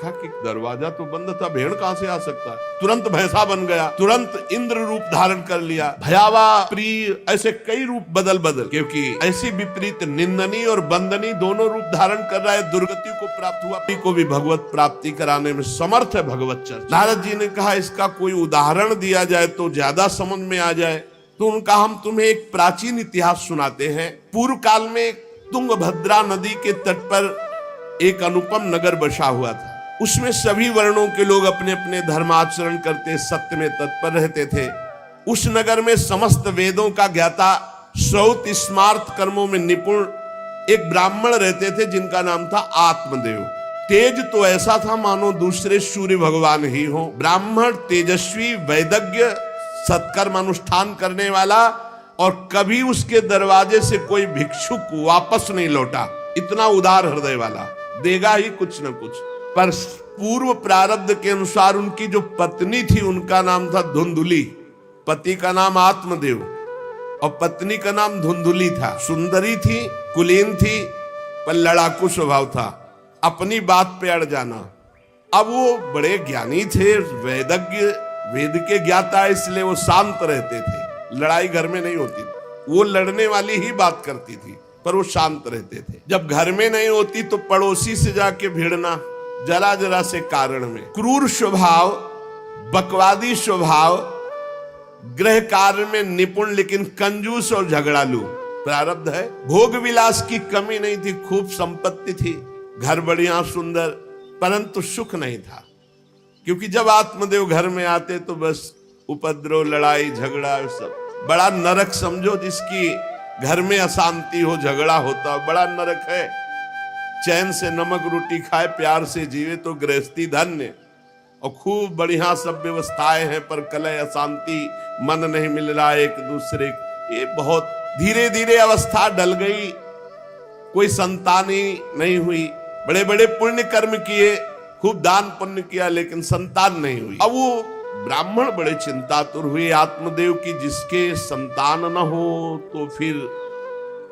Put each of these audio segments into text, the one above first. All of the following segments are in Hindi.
देखा कि दरवाजा तो बंद था, भेड़ कहां से आ सकता है। तुरंत भैंसा बन गया, तुरंत इंद्र रूप धारण कर लिया, भयावह, प्रिय, ऐसे कई रूप बदल बदल, क्योंकि ऐसी विपरीत निंदनीय और बंदनीय दोनों रूप धारण कर रहा है। दुर्गति को प्राप्त हुआ, को भी भगवत प्राप्ति कराने में समर्थ है भगवत चर्चा। नारद जी ने कहा इसका कोई उदाहरण दिया जाए तो ज्यादा समझ में आ जाए। तो उनका हम तुम्हें एक प्राचीन इतिहास सुनाते हैं। पूर्व काल में तुंगभद्रा नदी के तट पर एक अनुपम नगर बसा हुआ था। उसमें सभी वर्णों के लोग अपने अपने धर्माचरण करते, सत्य में तत्पर रहते थे। उस नगर में समस्त वेदों का ज्ञाता, श्रौत स्मार्त कर्मों में निपुण एक ब्राह्मण रहते थे जिनका नाम था आत्मदेव। तेज तो ऐसा था मानो दूसरे सूर्य भगवान ही हो। ब्राह्मण तेजस्वी, वैदज्ञ, सत्कर्म अनुष्ठान करने वाला, और कभी उसके दरवाजे से कोई भिक्षुक वापस नहीं लौटा। इतना उदार हृदय वाला, देगा ही कुछ न कुछ। पर पूर्व प्रारब्ध के अनुसार उनकी जो पत्नी थी उनका नाम था धुंधुली। पति का नाम आत्मदेव और पत्नी का नाम धुंधुली था। सुंदरी थी, कुलीन थी, पर लड़ाकू स्वभाव था, अपनी बात पे अड़ जाना। अब वो बड़े ज्ञानी थे, वैदज्ञ, वेद के ज्ञाता, इसलिए वो शांत रहते थे। लड़ाई घर में नहीं होती, वो लड़ने वाली ही बात करती थी, पर वो शांत रहते थे। जब घर में नहीं होती तो पड़ोसी से जाके भिड़ना, जरा जरा से कारण में। क्रूर स्वभाव, बकवादी स्वभाव, गृह कार्य में निपुण लेकिन कंजूस और झगड़ालू प्रारब्ध है। भोग विलास की कमी नहीं थी, खूब संपत्ति थी, घर बढ़िया सुंदर, परंतु सुख नहीं था। क्योंकि जब आत्मदेव घर में आते तो बस उपद्रव, लड़ाई झगड़ा, सब बड़ा नरक समझो। जिसकी घर में अशांति हो, झगड़ा होता, बड़ा नरक है। चैन से नमक रोटी खाए, प्यार से जीवे तो गृहस्थी धन्य। और खूब बढ़िया सब व्यवस्थाएं हैं, पर कलह, अशांति, मन नहीं मिल रहा एक दूसरे। ये बहुत धीरे धीरे अवस्था डल गई, कोई संतान ही नहीं हुई। बड़े बड़े पुण्य कर्म किए, खूब दान पुण्य किया, लेकिन संतान नहीं हुई। अब वो ब्राह्मण बड़े चिंतातुर हुए आत्मदेव की, जिसके संतान न हो तो फिर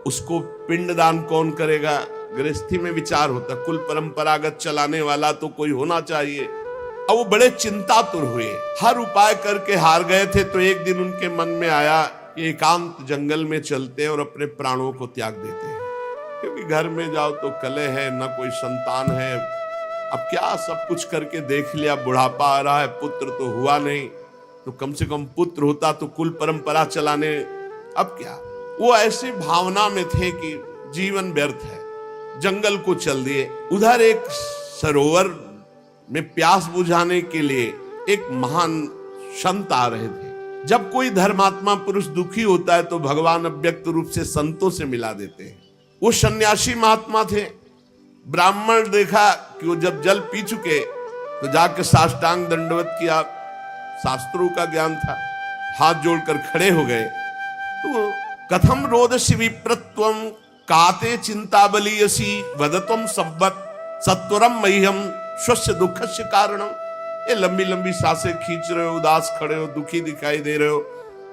उसको पिंडदान कौन करेगा। गृहस्थी में विचार होता, कुल परंपरागत चलाने वाला तो कोई होना चाहिए। अब वो बड़े चिंतातुर हुए, हर उपाय करके हार गए थे। तो एक दिन उनके मन में आया कि एकांत जंगल में चलते और अपने प्राणों को त्याग देते हैं, क्योंकि घर में जाओ तो कलह है, न कोई संतान है। अब क्या सब कुछ करके देख लिया, बुढ़ापा आ रहा है, पुत्र तो हुआ नहीं, तो कम से कम पुत्र होता तो कुल परंपरा चलाने। अब क्या, वो ऐसी भावना में थे कि जीवन व्यर्थ है, जंगल को चल दिए। उधर एक सरोवर में प्यास बुझाने के लिए एक महान संत आ रहे थे। जब कोई धर्मात्मा पुरुष दुखी होता है तो भगवान अव्यक्त रूप से संतों से मिला देते हैं। वो सन्यासी महात्मा थे। ब्राह्मण देखा कि वो जब जल पी चुके तो जाके साष्टांग दंडवत किया, शास्त्रों का ज्ञान था, हाथ जोड़कर खड़े हो गए। तो कथम रोदसी विप्रत्वम काते चिंता बलियसी वदतम सब्बत सत्वरम मह्यम स्वस्य दुखस्य कारणम। ये लंबी लंबी सांसें खींच रहे हो, उदास खड़े हो, दुखी दिखाई दे रहे हो।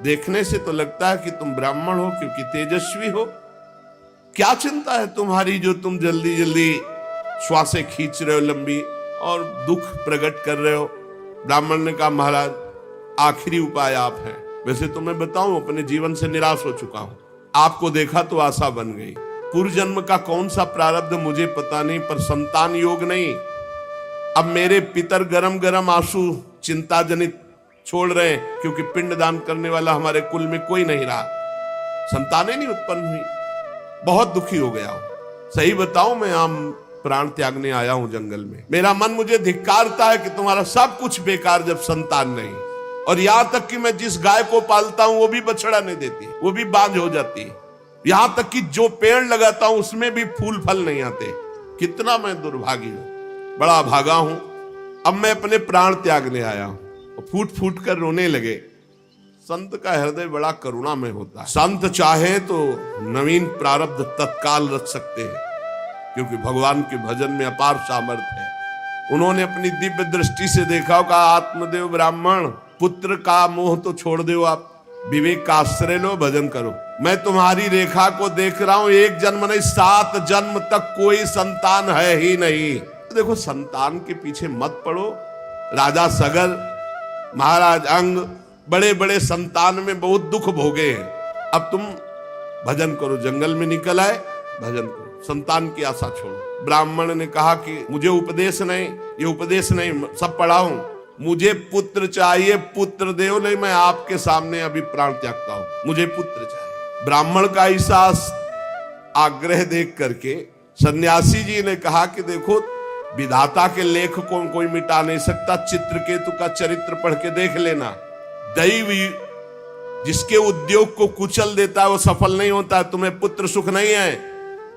देखने से तो लगता है कि तुम ब्राह्मण हो, क्योंकि तेजस्वी हो। क्या चिंता है तुम्हारी जो तुम जल्दी जल्दी श्वासें खींच रहे हो लंबी, और दुख प्रकट कर रहे हो। ब्राह्मण ने कहा, महाराज आखिरी उपाय आप हैं। वैसे तो मैं बताऊं, अपने जीवन से निराश हो चुका हूं, आपको देखा तो आशा बन गई। पूर्व जन्म का कौन सा प्रारब्ध मुझे पता नहीं, पर संतान योग नहीं। अब मेरे पितर गरम गरम आंसू चिंता जनित छोड़ रहे हैं, क्योंकि पिंडदान करने वाला हमारे कुल में कोई नहीं रहा, संतानें नहीं उत्पन्न हुई। बहुत दुखी हो गया हूं। सही बताऊं, मैं आम प्राण त्यागने आया हूं जंगल में। मेरा मन मुझे धिक्कारता है कि तुम्हारा सब कुछ बेकार जब संतान नहीं। और यहां तक कि मैं जिस गाय को पालता हूं वो भी बछड़ा नहीं देती, वो भी बांझ हो जाती है। यहां तक कि जो पेड़ लगाता हूं उसमें भी फूल फल नहीं आते। कितना मैं दुर्भागी हूं, बड़ा भागा हूं। अब मैं अपने प्राण त्यागने आया हूं। फूट फूट कर रोने लगे। संत का हृदय बड़ा करुणा में होता है। संत चाहे तो नवीन प्रारब्ध तत्काल रच सकते हैं, क्योंकि भगवान के भजन में अपार सामर्थ्य है। उन्होंने अपनी दिव्य दृष्टि से देखा, कहा आत्मदेव ब्राह्मण, पुत्र का मोह तो छोड़ दो, आप विवेक का आश्रय लो, भजन करो। मैं तुम्हारी रेखा को देख रहा हूं, एक जन्म नहीं 7 जन्म तक कोई संतान है ही नहीं। देखो संतान के पीछे मत पड़ो। राजा सगर, महाराज अंग, बड़े बड़े संतान में बहुत दुख भोगे हैं। अब तुम भजन करो, जंगल में निकल आए, भजन करो, संतान की आशा छोड़ो। ब्राह्मण ने कहा कि मुझे उपदेश नहीं, ये उपदेश नहीं, सब पढ़ाऊं, मुझे पुत्र चाहिए, पुत्र देव, नहीं मैं आपके सामने अभी प्राण त्यागता हूं, मुझे पुत्र चाहिए। ब्राह्मण का ऐसा आग्रह देख करके सन्यासी जी ने कहा कि देखो, विधाता के लेख को कोई मिटा नहीं सकता, चित्रकेतु का चरित्र पढ़ के देख लेना। दैव जिसके उद्योग को कुचल देता है वो सफल नहीं होता है, तुम्हें पुत्र सुख नहीं है।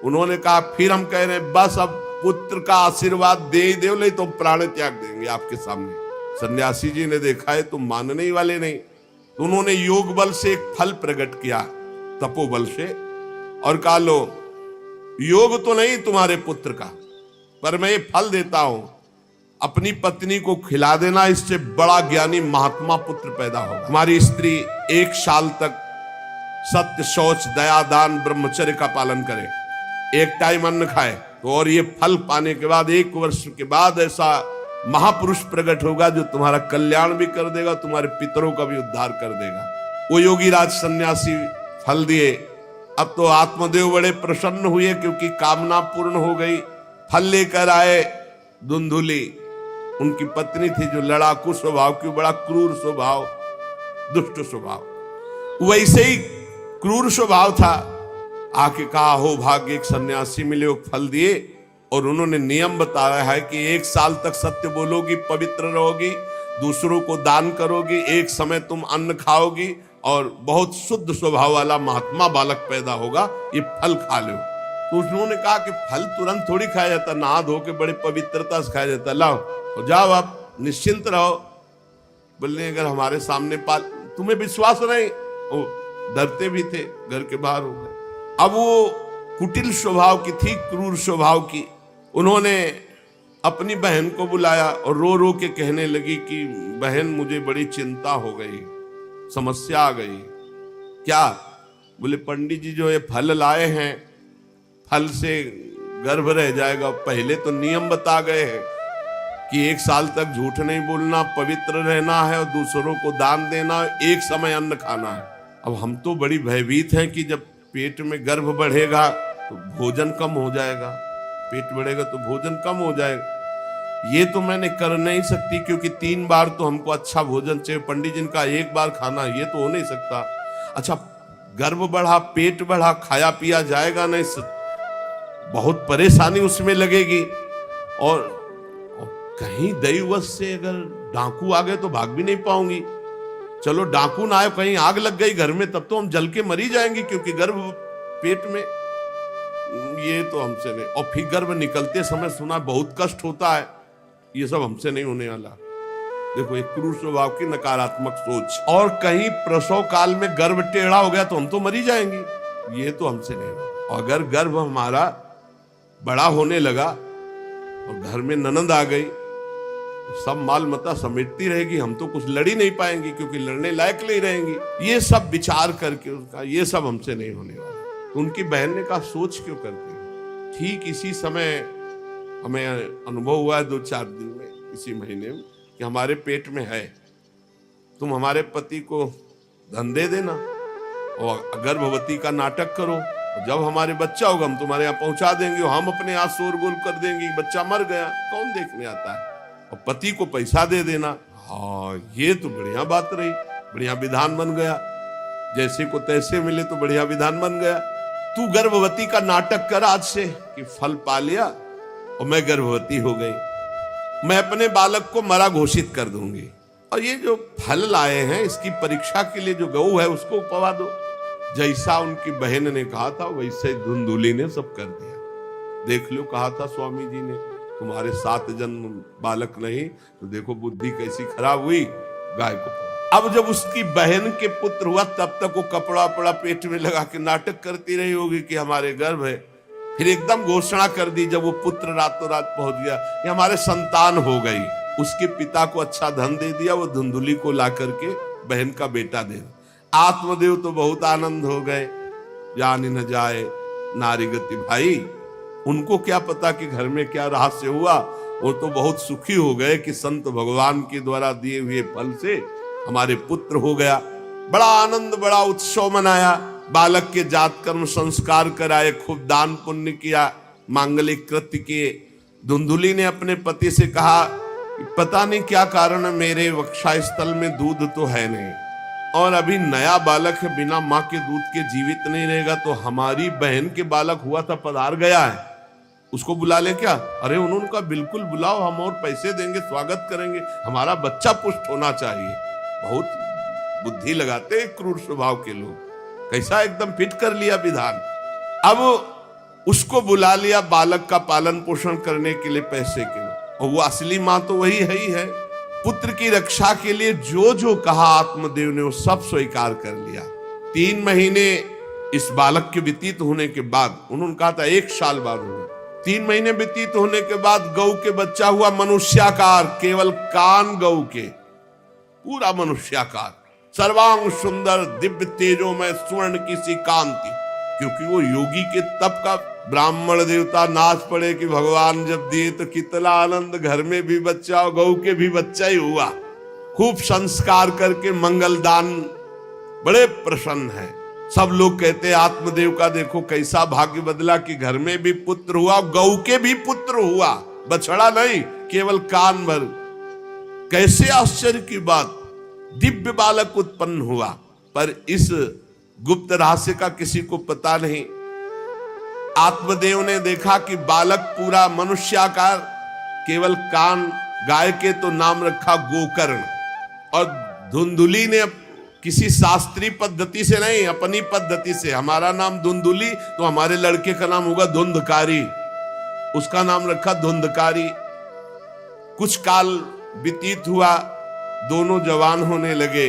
उन्होंने कहा फिर हम कह रहे हैं बस अब पुत्र का आशीर्वाद दे ही दो, नहीं तो प्राण त्याग देंगे आपके सामने। सन्यासी जी ने देखा है तुम मानने ही वाले नहीं, तो उन्होंने योग बल से एक फल प्रकट किया, तपोबल से, और कहा लो, योग तो नहीं तुम्हारे पुत्र का, पर मैं ये फल देता हूं, अपनी पत्नी को खिला देना, इससे बड़ा ज्ञानी महात्मा पुत्र पैदा होगा। हमारी स्त्री 1 साल तक सत्य, शौच, दया, दान, ब्रह्मचर्य का पालन करे, एक टाइम अन्न खाए, तो और ये फल पाने के बाद 1 वर्ष के बाद ऐसा महापुरुष प्रकट होगा जो तुम्हारा कल्याण भी कर देगा, तुम्हारे पितरों का भी उद्धार कर देगा। वो योगीराज सन्यासी फल दिए। अब तो आत्मदेव बड़े प्रसन्न हुए क्योंकि कामना पूर्ण हो गई। फल लेकर आए धुंधुली, उनकी पत्नी थी जो लड़ाकू स्वभाव की, बड़ा क्रूर स्वभाव, दुष्ट स्वभाव, वैसे ही क्रूर स्वभाव था। आके कहा हो भाग्य, एक सन्यासी मिले, वो फल दिए, और उन्होंने नियम बताया है कि 1 साल तक सत्य बोलोगी, पवित्र रहोगी, दूसरों को दान करोगी, एक समय तुम अन्न खाओगी, और बहुत शुद्ध स्वभाव वाला महात्मा बालक पैदा होगा, ये फल खा लो। तो उन्होंने कहा कि फल तुरंत थोड़ी खाया जाता, नहा धो के बड़े पवित्रता से खाया जाता, लाओ और जाओ, आप निश्चिंत रहो। बोलने अगर हमारे सामने तुम्हें विश्वास नहीं, वो डरते भी थे, घर के बाहर हो गए। अब वो कुटिल स्वभाव की थी, क्रूर स्वभाव की। उन्होंने अपनी बहन को बुलाया और रो रो के कहने लगी कि बहन मुझे बड़ी चिंता हो गई, समस्या आ गई। क्या? बोले पंडित जी जो ये फल लाए हैं, फल से गर्भ रह जाएगा। पहले तो नियम बता गए हैं कि 1 साल तक झूठ नहीं बोलना, पवित्र रहना है, और दूसरों को दान देना, एक समय अन्न खाना है। अब हम तो बड़ी भयभीत हैं कि जब पेट में गर्भ बढ़ेगा तो भोजन कम हो जाएगा, पेट बढ़ेगा तो भोजन कम हो जाएगा। ये तो मैंने कर नहीं सकती क्योंकि 3 बार तो हमको अच्छा भोजन चाहिए, पंडित जी का 1 बार खाना, ये तो हो नहीं सकता। अच्छा, गर्भ बढ़ा, पेट बढ़ा, खाया पिया जाएगा नहीं, बहुत परेशानी उसमें लगेगी। और कहीं दैववश से अगर डाकू आ गए तो भाग भी नहीं पाऊंगी। चलो डाकू ना आए, कहीं आग लग गई घर में, तब तो हम जल के मरी जाएंगे क्योंकि गर्भ पेट में, ये तो हमसे नहीं। और फिर गर्भ निकलते समय सुना बहुत कष्ट होता है, ये सब हमसे नहीं होने वाला। देखो एक क्रूर स्वभाव की नकारात्मक सोच। और कहीं प्रसव काल में गर्भ टेढ़ा हो गया तो हम तो मरी जाएंगे, ये तो हमसे नहीं होगा। और अगर गर्भ हमारा बड़ा होने लगा और घर में ननद आ गई, सब माल मता समेटती रहेगी, हम तो कुछ लड़ ही नहीं पाएंगे क्योंकि लड़ने लायक नहीं रहेंगी। ये सब विचार करके उसका, ये सब हमसे नहीं होने वाला। तो उनकी बहन ने कहा सोच क्यों करते हो? ठीक इसी समय हमें अनुभव हुआ है 2-4 दिन में, इसी महीने में, कि हमारे पेट में है, तुम हमारे पति को धन दे देना और गर्भवती का नाटक करो, जब हमारे बच्चा होगा हम तुम्हारे यहाँ पहुंचा देंगे, हम अपने यहाँ शोरगुल कर देंगे, बच्चा मर गया, कौन देखने आता है, और पति को पैसा दे देना। हाँ, ये तो बढ़िया बात रही, बढ़िया विधान बन गया, जैसे को तैसे मिले तो बढ़िया विधान बन गया। तू गर्भवती का नाटक कर आज से कि फल पा लिया और मैं गर्भवती हो गई, मैं अपने बालक को मरा घोषित कर दूंगी, और ये जो फल लाए हैं इसकी परीक्षा के लिए जो गऊ है उसको उपवा दो। जैसा उनकी बहन ने कहा था वैसे धुंधुली ने सब कर दिया। देख लो, कहा था स्वामी जी ने तुम्हारे 7 जन्म बालक नहीं, तो देखो बुद्धि कैसी खराब हुई, गाय को। अब जब उसकी बहन के पुत्र हुआ तब तक वो कपड़ा पड़ा पेट में लगा के नाटक करती रही होगी कि हमारे गर्भ है। फिर एकदम घोषणा कर दी जब वो पुत्र रातों रात पहुंच गया, ये हमारे संतान हो गई। उसके पिता को अच्छा धन दे दिया, वो धुंधुली को ला करके बहन का बेटा दे। आत्मदेव तो बहुत आनंद हो गए, जान न जाए नारी गति भाई। उनको क्या पता कि घर में क्या रहस्य हुआ, वो तो बहुत सुखी हो गए कि संत भगवान के द्वारा दिए हुए फल से हमारे पुत्र हो गया। बड़ा आनंद, बड़ा उत्सव मनाया। बालक के जात कर्म संस्कार कराए, खूब दान पुण्य किया, मांगलिक कृत्य किए। धुंधुली ने अपने पति से कहा, पता नहीं क्या कारण है, मेरे वक्षा स्थल में दूध तो है नहीं, और अभी नया बालक है, बिना माँ के दूध के जीवित नहीं रहेगा, तो हमारी बहन के बालक हुआ था पधार गया है, उसको बुला ले क्या? अरे उन्होंने कहा बिल्कुल बुलाओ, हम और पैसे देंगे, स्वागत करेंगे, हमारा बच्चा पुष्ट होना चाहिए। बहुत बुद्धि लगाते हैं क्रूर स्वभाव के लोग, कैसा एकदम फिट कर लिया विधान। अब उसको बुला लिया बालक का पालन पोषण करने के लिए पैसे के लिए, और वो असली माँ तो वही है ही है। पुत्र की रक्षा के लिए जो जो कहा आत्मदेव ने वो सब स्वीकार कर लिया। 3 महीने इस बालक के व्यतीत होने के बाद, उन्होंने कहा था 1 साल बाद होगा, 3 महीने व्यतीत होने के बाद गौ के बच्चा हुआ मनुष्याकार, केवल कान गौ के, पूरा मनुष्याकार, सर्वांग सुंदर, दिव्य तेजो में स्वर्ण की सी कांति। क्योंकि वो योगी के तप का, ब्राह्मण देवता नाच पड़े कि भगवान जब दिए तो कितना आनंद, घर में भी बच्चा और गौ के भी बच्चा ही हुआ। खूब संस्कार करके मंगलदान, बड़े प्रसन्न है। सब लोग कहते हैं आत्मदेव का देखो कैसा भाग्य बदला कि घर में भी पुत्र हुआ, गौ के भी पुत्र हुआ, बछड़ा नहीं, केवल कान भर। कैसे आश्चर्य की बात, दिव्य बालक उत्पन्न हुआ। पर इस गुप्त रहस्य का किसी को पता नहीं। आत्मदेव ने देखा कि बालक पूरा मनुष्याकार, केवल कान, गाय के तो नाम रखा गोकर्ण। और धुंधुली ने किसी शास्त्रीय पद्धति से नहीं, अपनी पद्धति से, हमारा नाम धुंधुली तो हमारे लड़के का नाम होगा धुंधकारी, उसका नाम रखा धुंधकारी। कुछ काल व्यतीत हुआ, दोनों जवान होने लगे।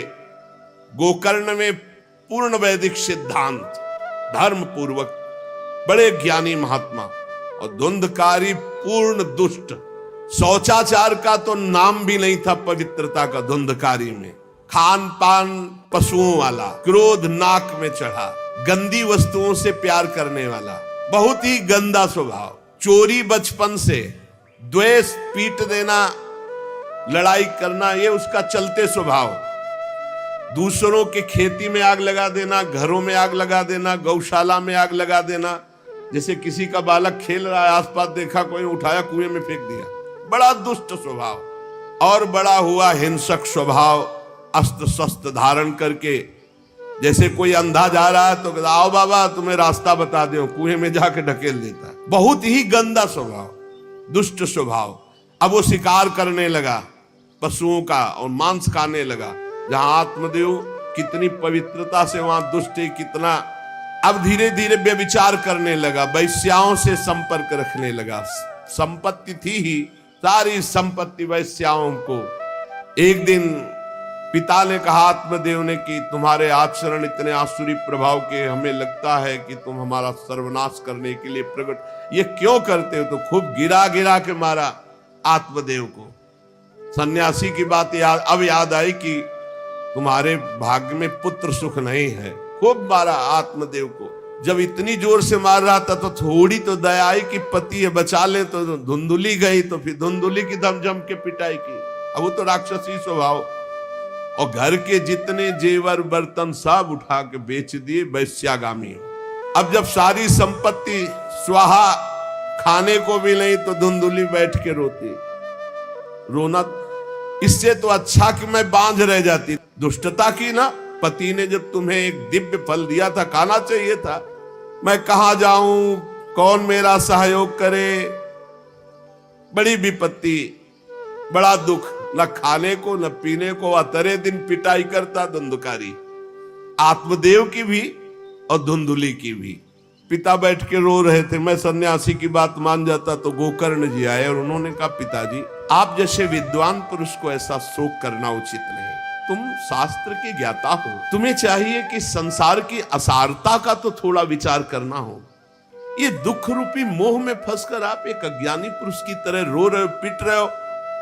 गोकर्ण में पूर्ण वैदिक सिद्धांत, धर्म पूर्वक, बड़े ज्ञानी महात्मा, और धुंधकारी पूर्ण दुष्ट। शौचाचार का तो नाम भी नहीं था पवित्रता का धुंधकारी में। खान पान पशुओं वाला, क्रोध नाक में चढ़ा, गंदी वस्तुओं से प्यार करने वाला, बहुत ही गंदा स्वभाव। चोरी बचपन से, द्वेष, पीट देना, लड़ाई करना, ये उसका चलते स्वभाव। दूसरों के खेती में आग लगा देना, घरों में आग लगा देना, गौशाला में आग लगा देना। जैसे किसी का बालक खेल रहा है, आसपास देखा कोई, उठाया कुएं में फेंक दिया। बड़ा दुष्ट स्वभाव। और बड़ा हुआ हिंसक स्वभाव, अस्त्र शस्त्र धारण करके। जैसे कोई अंधा जा रहा है तो आओ बाबा तुम्हें रास्ता बता दो, कुएं में जाके ढकेल देता है। बहुत ही गंदा स्वभाव, दुष्ट स्वभाव। अब वो शिकार करने लगा पशुओं का और मांस खाने लगा। जहां आत्मदेव कितनी पवित्रता से, वहां दुष्ट कितना। अब धीरे धीरे व्यभिचार करने लगा, वैश्याओं से संपर्क रखने लगा। संपत्ति थी ही, सारी संपत्ति वैश्याओं को। एक दिन पिता ने कहा आत्मदेव ने कि तुम्हारे आचरण इतने आसुरी प्रभाव के, हमें लगता है कि तुम हमारा सर्वनाश करने के लिए प्रकट, ये क्यों करते हो? तो खूब गिरा गिरा के मारा आत्मदेव को। सन्यासी की बात अब याद आई कि तुम्हारे भाग्य में पुत्र सुख नहीं है। खूब मारा आत्मदेव को। जब इतनी जोर से मार रहा था तो थोड़ी तो दया आई कि पति है, बचा ले। तो धुंधुली गई तो फिर धुंधुली की दम जम के पिटाई की। अब वो तो राक्षसी स्वभाव। और घर के जितने जेवर बर्तन सब उठा के बेच दिए, वैश्यागामी। अब जब सारी संपत्ति स्वाहा, खाने को भी नहीं, तो धुंधुली बैठ के रोती। रोना इससे तो अच्छा कि मैं बांझ रह जाती। दुष्टता की ना, पति ने जब तुम्हें एक दिव्य फल दिया था, खाना चाहिए था। मैं कहां जाऊं, कौन मेरा सहयोग करे? बड़ी विपत्ति, बड़ा दुख, न खाने को न पीने को। अतरे दिन पिटाई करता धुंधकारी, आत्मदेव की भी और धुंधुली की भी। पिता बैठ के रो रहे थे। मैं सन्यासी की बात मान जाता तो गोकर्ण जी आए और उन्होंने कहा पिताजी, आप जैसे विद्वान पुरुष को ऐसा शोक करना उचित नहीं। तुम शास्त्र के ज्ञाता हो, तुम्हें चाहिए कि संसार की असारता का तो थोड़ा विचार करना हो। ये दुख रूपी मोह में फंसकर आप एक अज्ञानी पुरुष की तरह रो रहे हो, पिट रहे हो।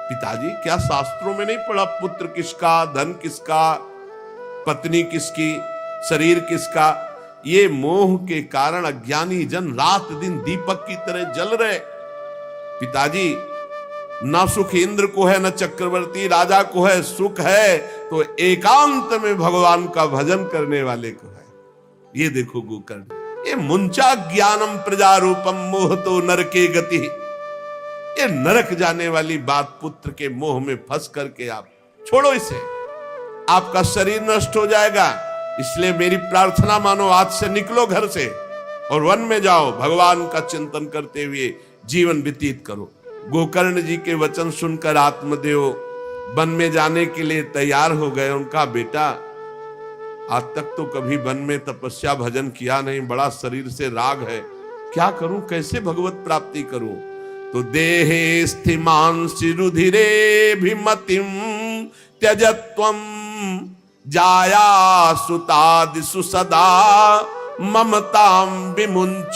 पिताजी, क्या शास्त्रों में नहीं पढ़ा पुत्र किसका, धन किसका, पत्नी किसकी, शरीर किसका? ये मोह के कारण अज्ञानी जन रात दिन दीपक की तरह जल रहे। पिताजी, ना सुख इंद्र को है, न चक्रवर्ती राजा को है, सुख है तो एकांत में भगवान का भजन करने वाले को है। ये देखो गोकर्ण, ये मुंचा ज्ञानम प्रजारूपम मोह तो नरके गति। ये नरक जाने वाली बात, पुत्र के मोह में फंस करके आप छोड़ो इसे, आपका शरीर नष्ट हो जाएगा। इसलिए मेरी प्रार्थना मानो, आज से निकलो घर से और वन में जाओ, भगवान का चिंतन करते हुए जीवन व्यतीत करो। गोकर्ण जी के वचन सुनकर आत्मदेव वन में जाने के लिए तैयार हो गए। उनका बेटा, आज तक तो कभी वन में तपस्या भजन किया नहीं, बड़ा शरीर से राग है, क्या करूं, कैसे भगवत प्राप्ति करूं? तो देहे स्थिमांसि रुधिरे भिमतिम त्यजत्वम जाया सुतादिषु सदा ममतां विमुंच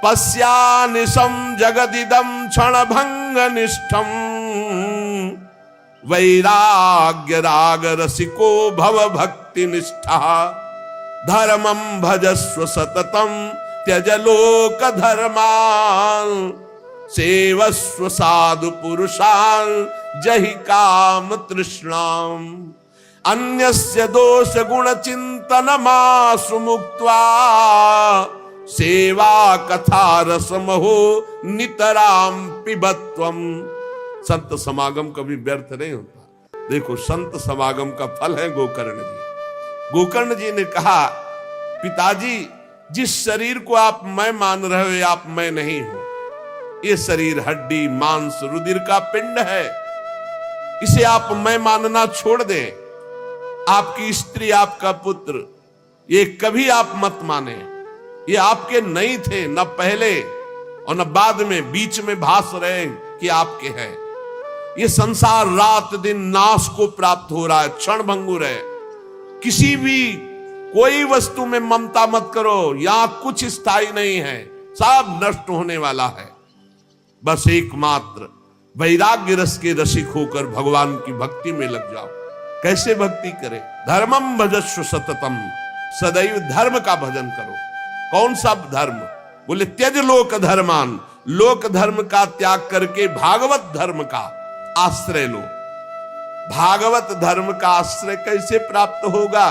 पश्यानिशं जगदिदं क्षणभंग निष्ठं वैराग्य राग रसिको भव भक्ति निष्ठा धर्मं भजस्व सततं त्यज लोक धर्मान् सेवस्व साधु पुरुषान् जहि काम तृष्णाम् अन्यस्य दोष गुण चिंतन मासु मुक्त्वा सेवा कथा रसमहो नितराम पिबत्वम। संत समागम कभी व्यर्थ नहीं होता। देखो, संत समागम का फल है गोकर्ण जी। गोकर्ण जी ने कहा, पिताजी, जिस शरीर को आप मैं मान रहे हो, ये आप मैं नहीं हो। ये शरीर हड्डी मांस रुधिर का पिंड है, इसे आप मैं मानना छोड़ दें। आपकी स्त्री, आपका पुत्र, ये कभी आप मत माने। ये आपके नहीं थे, न पहले और न बाद में, बीच में भास रहे कि आपके हैं। ये संसार रात दिन नाश को प्राप्त हो रहा है, क्षण भंगुर है। किसी भी कोई वस्तु में ममता मत करो, यहां कुछ स्थायी नहीं है, सब नष्ट होने वाला है। बस एकमात्र वैराग्य रस के रसिक होकर भगवान की भक्ति में लग जाओ। कैसे भक्ति करें? धर्मम भजस्व सततम, सदैव धर्म का भजन करो। कौन सा धर्म? बोले त्यज लोक धर्मान, लोक धर्म का त्याग करके भागवत धर्म का आश्रय लो। भागवत धर्म का आश्रय कैसे प्राप्त होगा?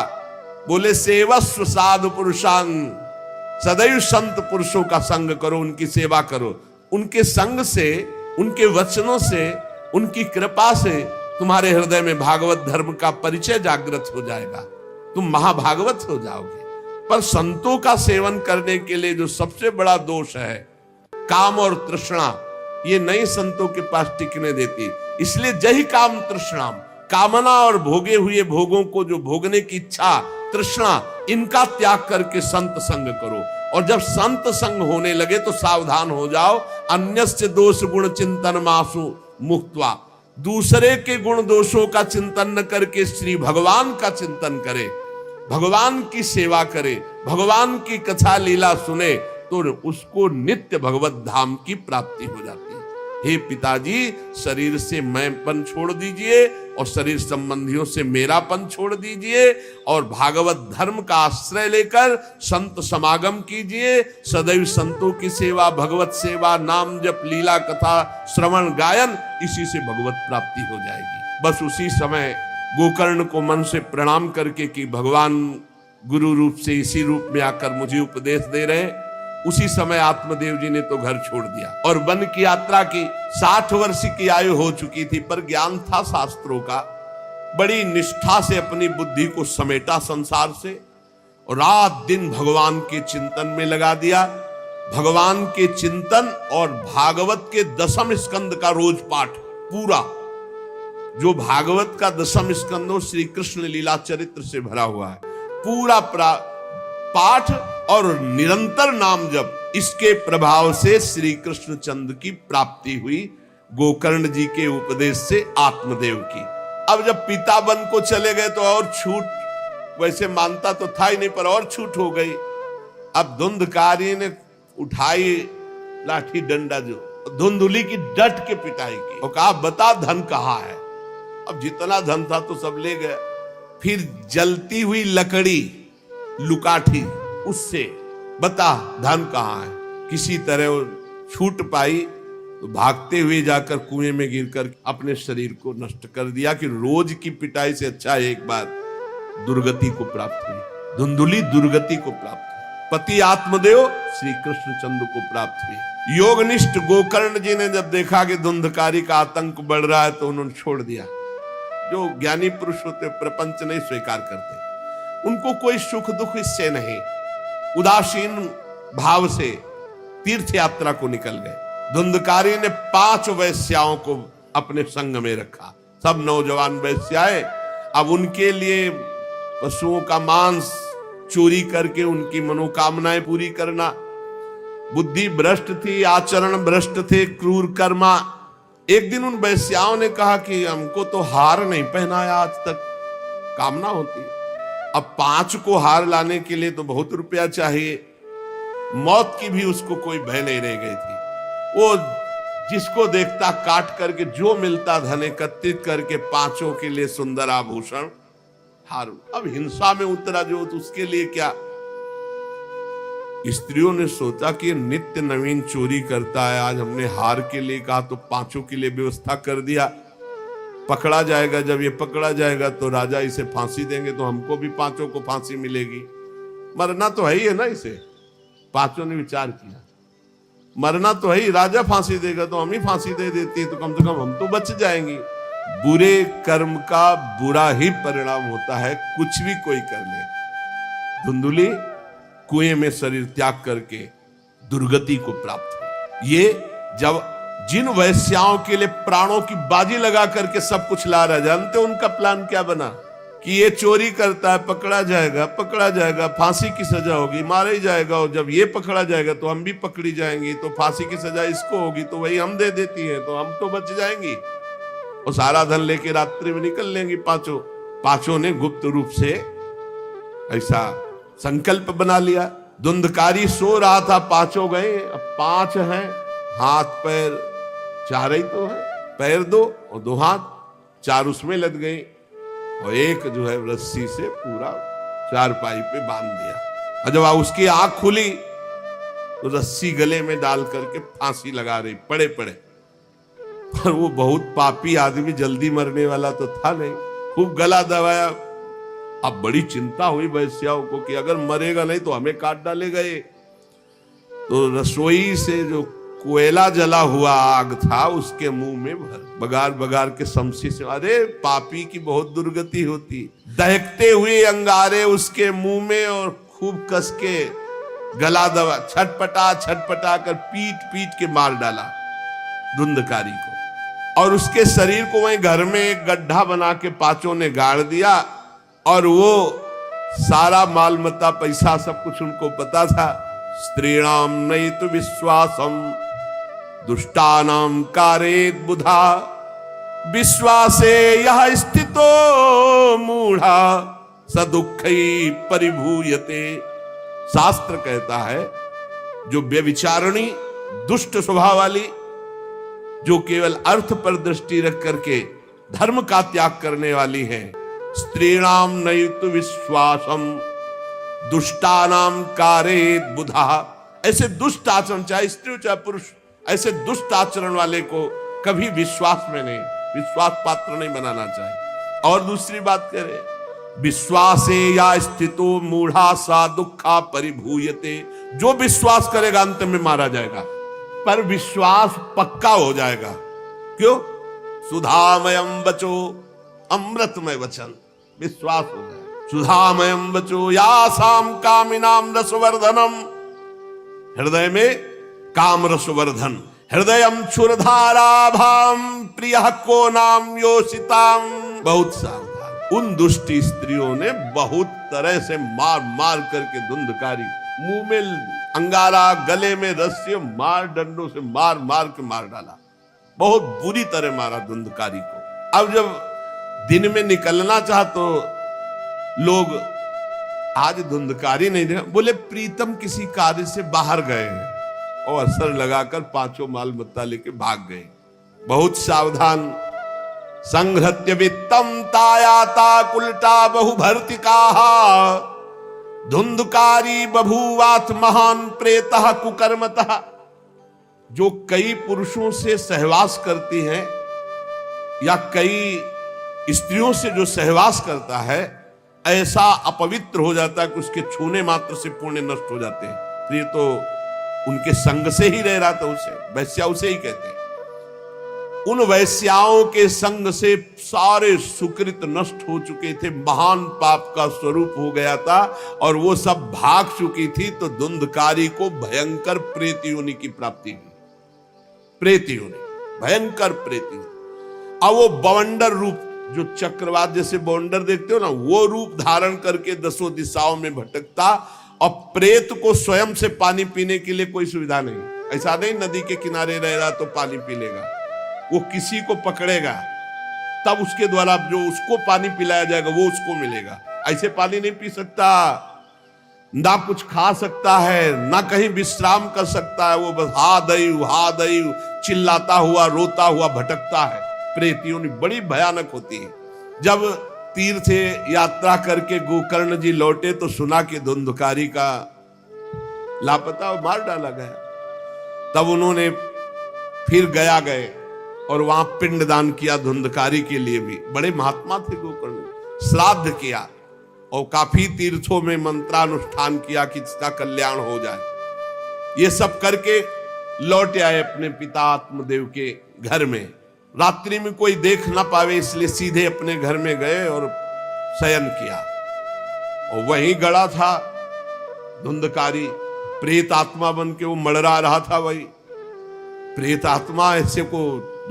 बोले सेवस्व साधु पुरुषान, सदैव संत पुरुषों का संग करो, उनकी सेवा करो। उनके संग से, उनके वचनों से, उनकी कृपा से तुम्हारे हृदय में भागवत धर्म का परिचय जागृत हो जाएगा, तुम महाभागवत हो जाओगे। पर संतों का सेवन करने के लिए जो सबसे बड़ा दोष है, काम और तृष्णा, ये नई संतों के पास टिकने देती। इसलिए जही काम तृष्णाम, कामना और भोगे हुए भोगों को जो भोगने की इच्छा, तृष्णा, इनका त्याग करके संत संग करो। और जब संत संग होने लगे तो सावधान हो जाओ। अन्यस्य दोष गुण चिंतन मासु मुक्त्वा, दूसरे के गुण दोषों का चिंतन न करके श्री भगवान का चिंतन करे, भगवान की सेवा करे, भगवान की कथा लीला सुने, तो उसको नित्य भगवत धाम की प्राप्ति हो जाती है। हे पिताजी, शरीर से मैंपन छोड़ दीजिए और शरीर संबंधियों से मेरापन छोड़ दीजिए और भागवत धर्म का आश्रय लेकर संत समागम कीजिए। सदैव संतों की सेवा, भगवत सेवा, नाम जप, लीला कथा, श्रवण गायन, इसी से भगवत प्राप्ति हो जाएगी। बस उसी समय गोकर्ण को मन से प्रणाम करके कि भगवान गुरु रूप से इसी रूप में आकर मुझे उपदेश दे रहे हैं, उसी समय आत्मदेव जी ने तो घर छोड़ दिया और वन की यात्रा की। 60 वर्ष की आयु हो चुकी थी, पर ज्ञान था शास्त्रों का। बड़ी निष्ठा से अपनी बुद्धि को समेटा संसार से और रात दिन भगवान के चिंतन में लगा दिया। भगवान के चिंतन और भागवत के 10वें स्कंद का रोज पाठ पूरा, जो भागवत का 10वां स्कंद हो श्री कृष्ण लीला चरित्र से भरा हुआ है, पूरा पाठ और निरंतर नाम जप, इसके प्रभाव से श्री कृष्ण चंद्र की प्राप्ति हुई गोकर्ण जी के उपदेश से आत्मदेव की। अब जब पिता वन को चले गए तो और छूट, वैसे मानता तो था ही नहीं पर और छूट हो गई। अब धुंधकारी ने उठाई लाठी डंडा, जो धुंधुली की डट के पिटाई की और कहा, बता धन कहाँ है? अब जितना धन था तो सब ले गया। फिर जलती हुई लकड़ी लुकाठी, उससे बता धन कहाँ है? किसी तरह वो छूट पाई, तो भागते हुए जाकर कुएं में गिरकर अपने शरीर को नष्ट कर दिया कि रोज की पिटाई से अच्छा एक बार दुर्गति को प्राप्त हुई। धुंधुली दुर्गति को प्राप्त हुई। पति आत्मदेव श्री कृष्णचंद्र को प्राप्त हुई। योगनिष्ठ गोकर्ण जी ने जब देखा कि धुंधकारी का आतंक बढ़ रहा है तो उन्होंने छोड़ दिया। जो ज्ञानी पुरुष होते प्रपंच नहीं स्वीकार करते, उनको कोई सुख दुख इससे नहीं, उदासीन भाव से तीर्थ यात्रा को निकल गए। धुंधकारी ने 5 वैश्याओं को अपने संग में रखा। सब नौजवान वैश्याएं, अब उनके लिए पशुओं का मांस चोरी करके उनकी मनोकामनाएं पूरी करना। बुद्धि भ्रष्ट थी, आचरण भ्रष्ट थे, क्रूर कर्मा। एक दिन उन वैश्याओं ने कहा कि हमको तो हार नहीं पहनाया आज तक, कामना होती। अब 5 को हार लाने के लिए तो बहुत रुपया चाहिए। मौत की भी उसको कोई भय नहीं रह गई थी। वो जिसको देखता काट करके जो मिलता धन एकत्रित करके 5 के लिए सुंदर आभूषण हार। अब हिंसा में उतरा जो, तो उसके लिए क्या। स्त्रियों ने सोचा कि नित्य नवीन चोरी करता है, आज हमने हार के लिए कहा तो 5 के लिए व्यवस्था कर दिया। पकड़ा जाएगा, जब ये पकड़ा जाएगा तो राजा इसे फांसी देंगे, तो हमको भी 5 को फांसी मिलेगी। मरना तो है ही है ना इसे। 5 ने विचार किया, मरना तो है ही, राजा फांसी देगा तो हम ही फांसी दे देते हैं, तो कम से कम हम तो बच जाएंगे। बुरे कर्म का बुरा ही परिणाम होता है, कुछ भी कोई कर ले। धुंधुली कुएं में शरीर त्याग करके दुर्गति को प्राप्त हुई। ये जब जिन वैश्याओं के लिए प्राणों की बाजी लगा करके सब कुछ ला रहा, जानते उनका प्लान क्या बना कि ये चोरी करता है, पकड़ा जाएगा, फांसी की सजा होगी, मारा ही जाएगा, और जब ये पकड़ा जाएगा तो हम भी पकड़ी जाएंगी, तो फांसी की सजा इसको होगी, तो वही हम दे देती है, तो हम तो बच जाएंगी। और सारा धन लेके रात्रि में निकल लेंगी 5 ने गुप्त रूप से ऐसा संकल्प बना लिया। धुंधकारी सो रहा था, 5 गए, अब 5 हैं, हाथ पैर 4 ही तो है, पैर 2 और 2 हाथ, 4 उसमें लग गई, और एक जो है रस्सी से पूरा चारपाई पे बांध दिया। और जब उसकी आंख खुली तो रस्सी गले में डाल करके फांसी लगा रही पड़े पड़े। पर वो बहुत पापी आदमी, जल्दी मरने वाला तो था नहीं, खूब गला दबाया। अब बड़ी चिंता हुई वैश्याओं को कि अगर मरेगा नहीं तो हमें काट डालेगा ये। तो रसोई से जो कोयला जला हुआ आग था उसके मुंह में बगार बगार के शमशी से, अरे पापी की बहुत दुर्गति होती। दहकते हुए अंगारे उसके मुंह में और खूब कस के गला दबा, छटपटा कर पीट पीट के मार डाला धुंधकारी को। और उसके शरीर को वहीं घर में एक गड्ढा बना के 5 ने गाड़ दिया। और वो सारा माल मता पैसा सब कुछ उनको पता था। स्त्रीणाम नयितु विश्वासम दुष्टानाम कारेत बुधा, विश्वासे यह स्थितो मूढ़ा स दुःखी परिभूयते। शास्त्र कहता है जो व्यभिचारिणी दुष्ट स्वभाव वाली, जो केवल अर्थ पर दृष्टि रख करके धर्म का त्याग करने वाली है, स्त्रीणाम नयितु विश्वासम दुष्टानाम कारेत बुधा। ऐसे दुष्ट आचरण, चाहे स्त्री चाहे पुरुष, ऐसे दुष्ट आचरण वाले को कभी विश्वास में नहीं, विश्वास पात्र नहीं बनाना चाहिए। और दूसरी बात कह रहे, विश्वासे या स्थितो मूढ़ा सा दुखा परिभूयते। जो विश्वास करेगा अंत में मारा जाएगा, पर विश्वास पक्का हो जाएगा। क्यों? सुधामयम बचो, अमृतमय वचन, विश्वास हो जाए। सुधामयम बचो यासाम कामिनाम रसवर्धनम, हृदय में काम रसवर्धन, हृदयम क्षुरधाराभाम प्रियः को नाम योषिताम। बहुत सावधान। उन दुष्ट स्त्रियों ने बहुत तरह से मार मार करके धुंधकारी, मुंह में अंगारा, गले में रस्सी, मार डंडों से मार मार के मार डाला। बहुत बुरी तरह मारा धुंधकारी को। अब जब दिन में निकलना चाह तो लोग, आज धुंधकारी नहीं देखा, बोले प्रीतम किसी कार्य से बाहर गए हैं, और असर लगाकर 5 माल मत्ता लेके भाग गए। बहुत सावधान। संघृत्य वित्तम तायाता कुलटा बहुभर्तिका, धुंधकारी बभूवात महान प्रेतः कुकर्मतः। जो कई पुरुषों से सहवास करती हैं या कई स्त्रियों से जो सहवास करता है, ऐसा अपवित्र हो जाता है कि उसके छूने मात्र से पुण्य नष्ट हो जाते हैं। तो ये तो उनके संग से ही रह रहा था, उसे वैश्या उसे ही कहते हैं। उन वैश्याओं के संग से सारे सुकृत नष्ट हो चुके थे, महान पाप का स्वरूप हो गया था और वो सब भाग चुकी थी। तो धुंधकारी को भयंकर प्रेत योनि की प्राप्ति हुई, प्रेत योनि, भयंकर प्रेत योनि। अब वो बवंडर रूप, जो चक्रवात जैसे बवंडर देखते हो ना, वो रूप धारण करके दसों दिशाओं में भटकता। और प्रेत को स्वयं से पानी पीने के लिए कोई सुविधा नहीं। ऐसा नहीं नदी के किनारे रह रहा तो पानी पी लेगा, वो किसी को पकड़ेगा तब उसके द्वारा जो उसको पानी पिलाया जाएगा वो उसको मिलेगा। ऐसे पानी नहीं पी सकता, ना कुछ खा सकता है, ना कहीं विश्राम कर सकता है। वो बस हा दई चिल्लाता हुआ, रोता हुआ भटकता है। प्रेत योनि बड़ी भयानक होती है। जब तीर्थ यात्रा करके गोकर्ण जी लौटे तो सुना कि धुंधकारी का लापता और मार डाला गया। तब उन्होंने फिर गए और वहां पिंडदान किया धुंधकारी के लिए भी। बड़े महात्मा थे गोकर्ण। श्राद्ध किया और काफी तीर्थों में मंत्रानुष्ठान किया कि इसका कल्याण हो जाए। ये सब करके लौट आए अपने पिता आत्मदेव के घर में। रात्रि में कोई देख ना पावे इसलिए सीधे अपने घर में गए और शयन किया। और वहीं गड़ा था धुंधकारी, प्रेत आत्मा बन के वो मड़रा रहा था। वही प्रेत आत्मा ऐसे को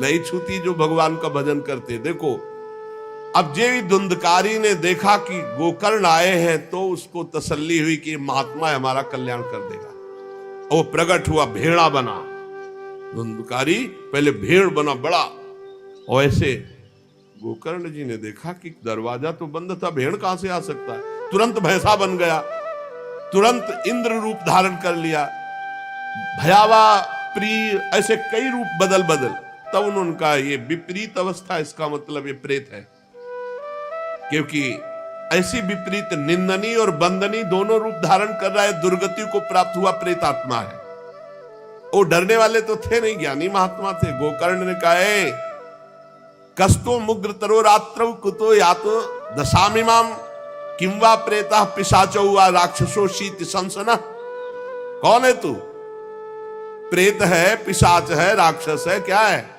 नहीं छूती जो भगवान का भजन करते। देखो, अब जे धुंधकारी ने देखा कि गोकर्ण आए हैं तो उसको तसल्ली हुई कि महात्मा हमारा कल्याण कर देगा। वो प्रकट हुआ, भेड़ा बना। धुंधकारी पहले भेड़ बना बड़ा, और ऐसे गोकर्ण जी ने देखा कि दरवाजा तो बंद था, भेड़ कहां से आ सकता है। तुरंत भैंसा बन गया, तुरंत इंद्र रूप धारण कर लिया, भयावा, प्रिय, ऐसे कई रूप बदल तब उन्होंने कहा ये विपरीत अवस्था, इसका मतलब ये प्रेत है। क्योंकि ऐसी विपरीत निंदनीय और बंदनीय दोनों रूप धारण कर रहा है, दुर्गति को प्राप्त हुआ प्रेत आत्मा है। वो डरने वाले तो थे नहीं, ज्ञानी महात्मा थे। गोकर्ण ने कहा, कस्तो मुग्र तरो रात्रौ कुतो यातो दशामिमाम किंवा प्रेता पिशाचो वा राक्षसो शीत संसना। कौन है तू? प्रेत है, पिशाच है, राक्षस है, क्या है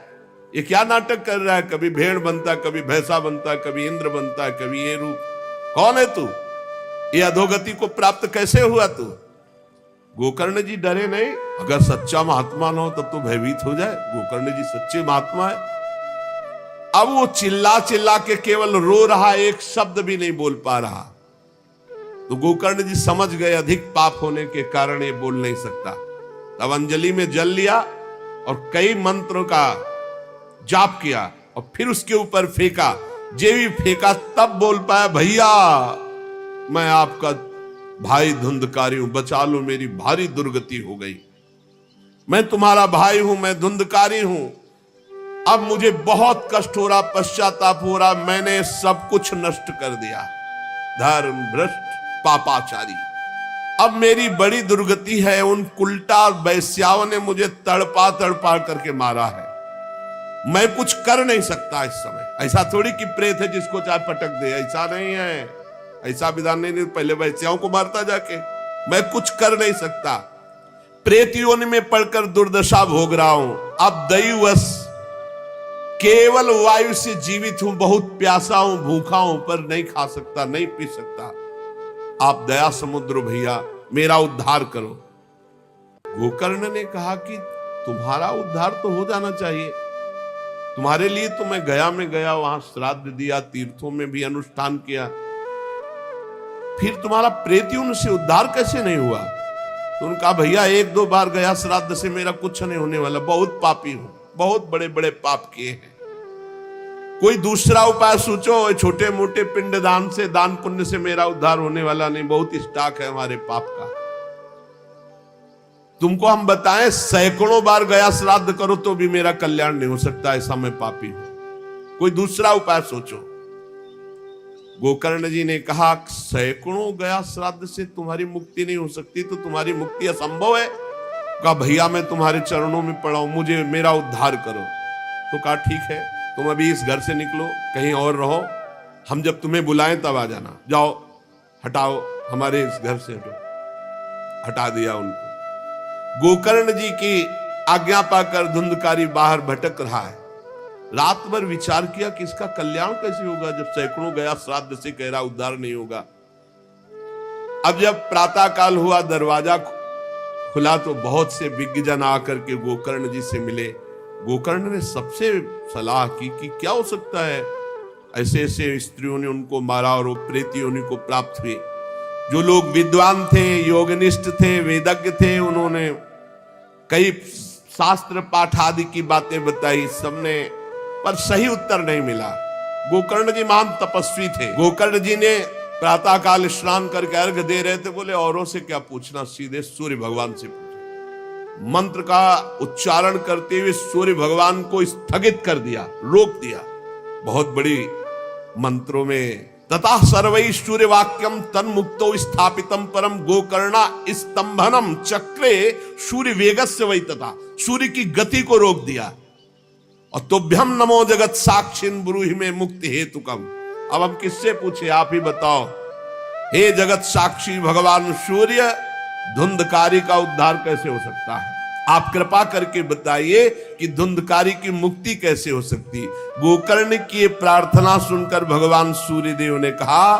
ये? क्या नाटक कर रहा है? कभी भेड़ बनता, कभी भैंसा बनता, कभी इंद्र बनता, कभी ये रूप। कौन है तू? ये अधोगति को प्राप्त कैसे हुआ तू? गोकर्ण जी डरे नहीं। अगर सच्चा महात्मा न हो तब तो भयभीत हो जाए। गोकर्ण जी सच्चे महात्मा है। अब वो चिल्ला चिल्ला के केवल रो रहा, एक शब्द भी नहीं बोल पा रहा। तो गोकर्ण जी समझ गए अधिक पाप होने के कारण ये बोल नहीं सकता। तब अंजलि में जल लिया और कई मंत्रों का जाप किया और फिर उसके ऊपर फेंका। जे भी फेंका तब बोल पाया, भैया मैं आपका भाई धुंधकारी हूं, बचा लो, मेरी भारी दुर्गति हो गई। मैं तुम्हारा भाई हूं, मैं धुंधकारी हूं। अब मुझे बहुत कष्ट हो रहा, पश्चाताप हो रहा, मैंने सब कुछ नष्ट कर दिया, धर्म भ्रष्ट पापाचारी। अब मेरी बड़ी दुर्गति है। उन उल्टा वैश्याओं ने मुझे तड़पा करके मारा है। मैं कुछ कर नहीं सकता इस समय। ऐसा थोड़ी कि प्रेत है जिसको चाहे पटक दे, ऐसा नहीं है, ऐसा विधान नहीं। पहले वैश्याओं को मारता जाके, मैं कुछ कर नहीं सकता। प्रेत योनि में पड़कर दुर्दशा भोग रहा हूं। अब दैववश केवल वायु से जीवित हूं, बहुत प्यासा हूं, भूखा हूं, पर नहीं खा सकता, नहीं पी सकता। आप दया समुद्र भैया मेरा उद्धार करो। गोकर्ण ने कहा कि तुम्हारा उद्धार तो हो जाना चाहिए, तुम्हारे लिए तो मैं गया में गया, वहां श्राद्ध दिया, तीर्थों में भी अनुष्ठान किया, फिर तुम्हारा प्रेत योनि से उद्धार कैसे नहीं हुआ? तो उनका भैया एक दो बार गया श्राद्ध से मेरा कुछ नहीं होने वाला, बहुत पापी हूं, बहुत बड़े बड़े पाप किए हैं। कोई दूसरा उपाय सोचो, छोटे मोटे पिंडदान से, दान पुण्य से मेरा उद्धार होने वाला नहीं, बहुत स्टॉक है हमारे पाप का। तुमको हम बताएं, सैकड़ों बार गया श्राद्ध करो तो भी मेरा कल्याण नहीं हो सकता, ऐसा मैं पापी हूं। कोई दूसरा उपाय सोचो। गोकर्ण जी ने कहा, सैकड़ों गया श्राद्ध से तुम्हारी मुक्ति नहीं हो सकती, तो तुम्हारी मुक्ति असंभव है। कहा भैया मैं तुम्हारे चरणों में पड़ा हूं, मुझे मेरा उद्धार करो। तो कहा ठीक है, तुम अभी इस घर से निकलो, कहीं और रहो, हम जब तुम्हें बुलाएं तब आ जाना। जाओ, हटाओ, हमारे इस घर से हटो। हटा दिया उनको। गोकर्ण जी की आज्ञा पाकर धुंधकारी बाहर भटक रहा है। रात भर विचार किया कि इसका कल्याण कैसे होगा, जब सैकड़ों गया श्राद्ध से कह रहा उद्धार नहीं होगा। अब जब प्रातः काल हुआ, दरवाजा खुला तो बहुत से विज्ञजन आकर के गोकर्ण जी से मिले। गोकर्ण ने सबसे सलाह की कि क्या हो सकता है, ऐसे ऐसे स्त्रियों ने उनको मारा और वो प्रेत योनि को प्राप्त हुए। जो लोग विद्वान थे, योगनिष्ठ थे, वेदज्ञ थे, उन्होंने कई शास्त्र पाठ आदि की बातें बताई सबने, पर सही उत्तर नहीं मिला। गोकर्ण जी महान तपस्वी थे। गोकर्ण जी ने प्रातः काल स्नान करके अर्घ दे रहे थे, बोले औरों से क्या पूछना, सीधे सूर्य भगवान से पूछो। मंत्र का उच्चारण करते हुए सूर्य भगवान को स्थगित कर दिया, रोक दिया। बहुत बड़ी मंत्रों में तथा सर्वै सूर्य वाक्यम तन मुक्तो स्थापितम परम गोकर्णा स्तंभनम चक्रे सूर्य वेगस्य वै, तथा सूर्य की गति को रोक दिया। और तुभ्यम नमो जगत साक्षिन ब्रूहि में मुक्ति हेतुकम। अब हम किससे पूछे, आप ही बताओ। हे जगत साक्षी भगवान सूर्य, धुंधकारी का उद्धार कैसे हो सकता है? आप कृपा करके बताइए कि धुंधकारी की मुक्ति कैसे हो सकती। गोकर्ण की प्रार्थना सुनकर भगवान सूर्यदेव ने कहा,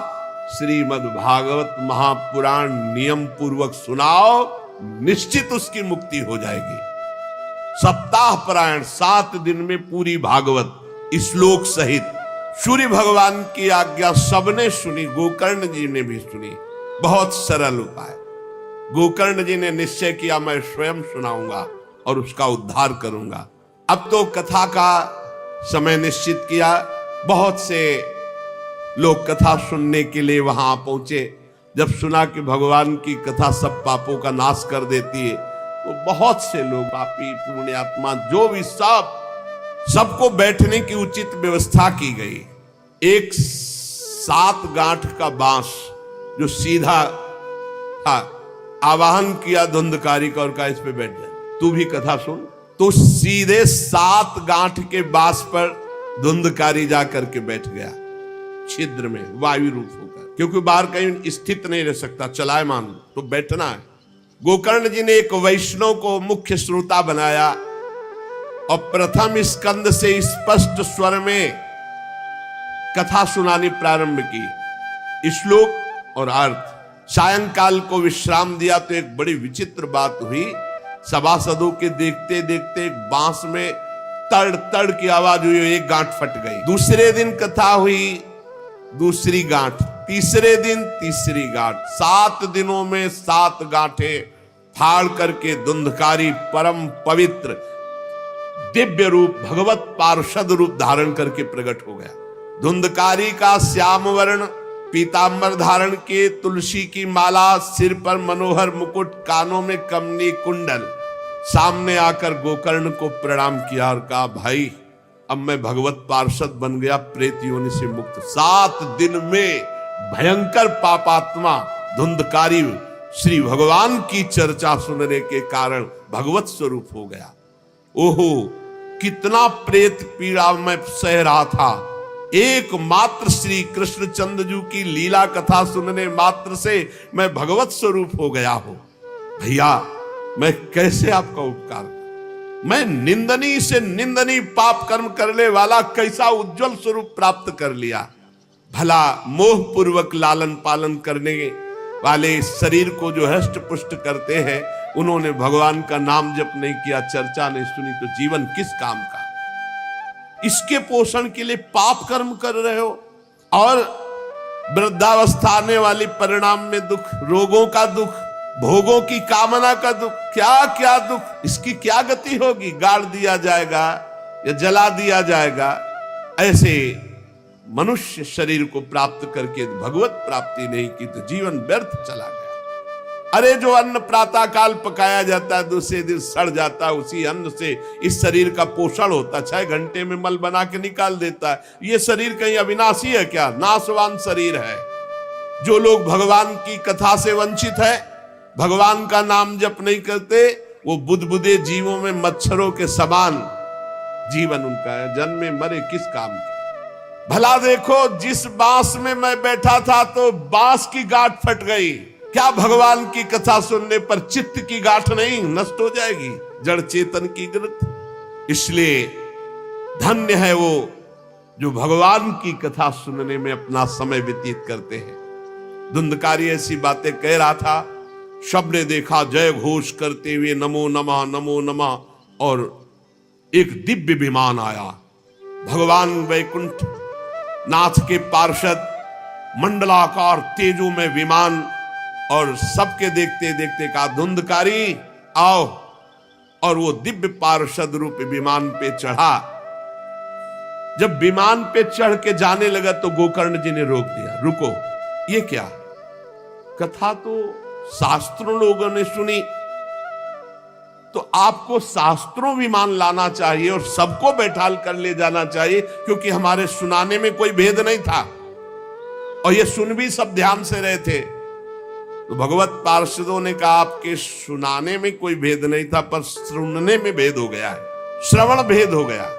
श्रीमद् भागवत महापुराण नियम पूर्वक सुनाओ, निश्चित उसकी मुक्ति हो जाएगी। सप्ताह पारायण 7 दिन में पूरी भागवत श्लोक सहित। सूर्य भगवान की आज्ञा सबने सुनी, गोकर्ण जी ने भी सुनी। बहुत सरल उपाय। गोकर्ण जी ने निश्चय किया, मैं स्वयं सुनाऊंगा और उसका उद्धार करूंगा। अब तो कथा का समय निश्चित किया। बहुत से लोग कथा सुनने के लिए वहां पहुंचे। जब सुना कि भगवान की कथा सब पापों का नाश कर देती है, तो बहुत से लोग, पापी पुण्यात्मा जो भी, सबको बैठने की उचित व्यवस्था की गई। एक 7 गांठ का बांस जो सीधा था, आवाहन किया धुंधकारी का और कहा इस पे बैठ जा, तू भी कथा सुन। तो सीधे 7 गांठ के बांस पर धुंधकारी जाकर के बैठ गया, छिद्र में वायु रूप होकर, क्योंकि बाहर कहीं स्थित नहीं रह सकता, चलायमान तो बैठना है। गोकर्ण जी ने एक वैष्णव को मुख्य श्रोता बनाया और प्रथम स्कंद से स्पष्ट स्वर में कथा सुनानी प्रारंभ की, श्लोक और अर्थ। सायंकाल को विश्राम दिया तो एक बड़ी विचित्र बात हुई। सभासदों के देखते देखते एक बांस में तड़ तड़ की आवाज हुई, एक गांठ फट गई। दूसरे दिन कथा हुई, दूसरी गांठ, तीसरे दिन तीसरी गांठ। 7 दिनों में 7 गांठें फाड़ करके धुंधकारी परम पवित्र दिव्य रूप, भगवत पार्षद रूप धारण करके प्रकट हो गया। धुंधकारी का श्याम वर्ण पीतांबर धारण के, तुलसी की माला, सिर पर मनोहर मुकुट, कानों में कमनी कुंडल, सामने आकर गोकर्ण को प्रणाम किया और कहा, भाई अब मैं भगवत पार्षद बन गया, प्रेत योनि से मुक्त। 7 दिन में भयंकर पापात्मा धुंधकारी श्री भगवान की चर्चा सुनने के कारण भगवत स्वरूप हो गया। ओहो, कितना प्रेत पीड़ा मैं सह रहा था, एकमात्र श्री कृष्णचंद्र की लीला कथा सुनने मात्र से मैं भगवत स्वरूप हो गया हूं। भैया मैं कैसे आपका उपकार, मैं निंदनीय से निंदनीय पाप कर्म करने वाला कैसा उज्जवल स्वरूप प्राप्त कर लिया। भला मोह पूर्वक लालन पालन करने वाले शरीर को जो हष्ट पुष्ट करते हैं, उन्होंने भगवान का नाम जप नहीं किया, चर्चा नहीं सुनी, तो जीवन किस काम का? इसके पोषण के लिए पाप कर्म कर रहे हो और वृद्धावस्था आने वाली परिणाम में दुख, रोगों का दुख, भोगों की कामना का दुख, क्या क्या दुख, इसकी क्या गति होगी? गाड़ दिया जाएगा या जला दिया जाएगा। ऐसे मनुष्य शरीर को प्राप्त करके भगवत प्राप्ति नहीं की तो जीवन व्यर्थ चला गया। अरे जो अन्न प्रातः काल पकाया जाता है, दूसरे दिन सड़ जाता है, उसी अन्न से इस शरीर का पोषण होता, 6 घंटे में मल बना के निकाल देता है। ये शरीर कहीं अविनाशी है क्या? नाशवान शरीर है। जो लोग भगवान की कथा से वंचित है, भगवान का नाम जप नहीं करते, वो बुदबुदे जीवों में मच्छरों के समान जीवन उनका है, जन्मे मरे किस काम के। भला देखो, जिस बांस में मैं बैठा था तो बांस की गांठ फट गई, क्या भगवान की कथा सुनने पर चित्त की गांठ नहीं नष्ट हो जाएगी, जड़ चेतन की ग्रंथ। इसलिए धन्य है वो जो भगवान की कथा सुनने में अपना समय व्यतीत करते हैं। धुंधकारी ऐसी बातें कह रहा था, सबने देखा जय घोष करते हुए नमो नमः नमो नमः, और एक दिव्य विमान आया। भगवान वैकुंठ नाथ के पार्षद मंडलाकार तेजो में विमान, और सबके देखते देखते कहा, धुंधकारी आओ। और वो दिव्य पार्षद रूप विमान पे चढ़ा। जब विमान पे चढ़ के जाने लगा तो गोकर्ण जी ने रोक दिया, रुको, ये क्या? कथा तो शास्त्रों लोगों ने सुनी, तो आपको शास्त्रों विमान लाना चाहिए और सबको बैठाल कर ले जाना चाहिए, क्योंकि हमारे सुनाने में कोई भेद नहीं था और ये सुन भी सब ध्यान से रहे थे। तो भगवत पार्षदों ने कहा, आपके सुनाने में कोई भेद नहीं था, पर सुनने में भेद हो गया है, श्रवण भेद हो गया।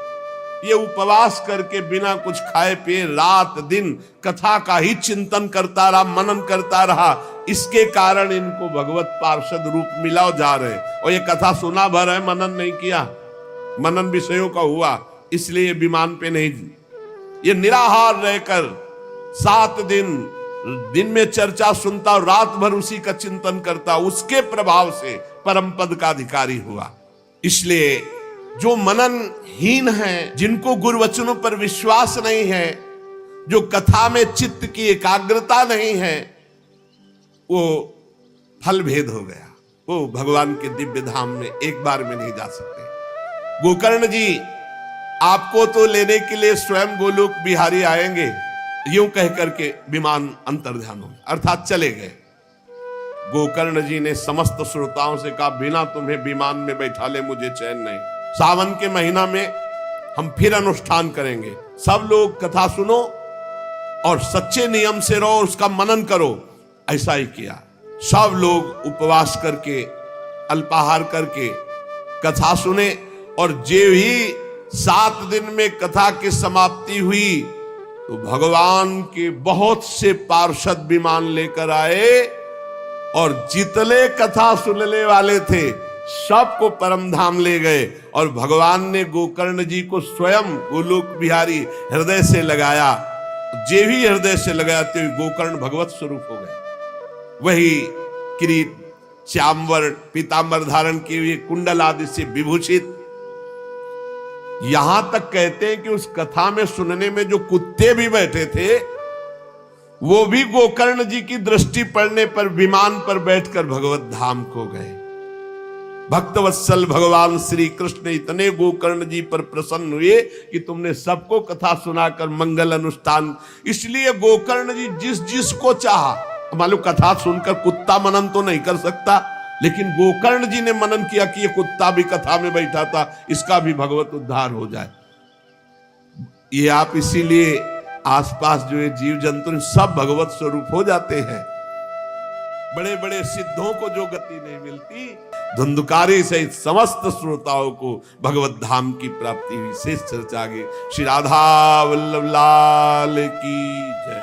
ये उपवास करके बिना कुछ खाए पिए रात दिन कथा का ही चिंतन करता रहा, मनन करता रहा, इसके कारण इनको भगवत पार्षद रूप मिला जा रहे। और ये कथा सुना भर है, मनन नहीं किया, मनन विषयों का हुआ, इसलिए विमान पे नहीं। ये निराहार रहकर 7 दिन में चर्चा सुनता और रात भर उसी का चिंतन करता, उसके प्रभाव से परम पद का अधिकारी हुआ। इसलिए जो मननहीन है, जिनको गुरु वचनों पर विश्वास नहीं है, जो कथा में चित्त की एकाग्रता नहीं है, वो फल भेद हो गया, वो भगवान के दिव्य धाम में एक बार में नहीं जा सकते। गोकर्ण जी आपको तो लेने के लिए स्वयं गोलोक बिहारी आएंगे, यूं कह करके विमान अंतर्ध्यान हो, अर्थात चले गए। गोकर्ण जी ने समस्त श्रोताओं से कहा, बिना तुम्हें विमान में बैठा ले मुझे चैन नहीं। सावन के महीना में हम फिर अनुष्ठान करेंगे, सब लोग कथा सुनो और सच्चे नियम से रहो, उसका मनन करो। ऐसा ही किया, सब लोग उपवास करके अल्पाहार करके कथा सुने, और जे ही 7 दिन में कथा की समाप्ति हुई तो भगवान के बहुत से पार्षद विमान लेकर आए, और जितने कथा सुनने वाले थे सबको परम धाम ले गए। और भगवान ने गोकर्ण जी को स्वयं गोलोक बिहारी हृदय से लगाया, जे भी हृदय से लगाया तो गोकर्ण भगवत स्वरूप हो गए। वही किरीट श्यामवर्ण पीतांबर धारण किए हुए, कुंडल आदि से विभूषित। यहां तक कहते हैं कि उस कथा में सुनने में जो कुत्ते भी बैठे थे, वो भी गोकर्ण जी की दृष्टि पड़ने पर विमान पर बैठकर भगवत धाम को गए। भक्तवत्सल भगवान श्री कृष्ण इतने गोकर्ण जी पर प्रसन्न हुए कि तुमने सबको कथा सुनाकर मंगल अनुष्ठान। इसलिए गोकर्ण जी जिस जिसको चाहा, मालूम कथा सुनकर कुत्ता मनन तो नहीं कर सकता, लेकिन गोकर्ण जी ने मनन किया कि ये कुत्ता भी कथा में बैठा था, इसका भी भगवत उद्धार हो जाए। ये आप इसीलिए आसपास जो ये जीव जंतु सब भगवत स्वरूप हो जाते हैं। बड़े बड़े सिद्धों को जो गति नहीं मिलती, धुंधकारी सहित समस्त श्रोताओं को भगवत धाम की प्राप्ति हुई। शेष चर्चा आगे। श्री राधा वल्लभ लाल की जय।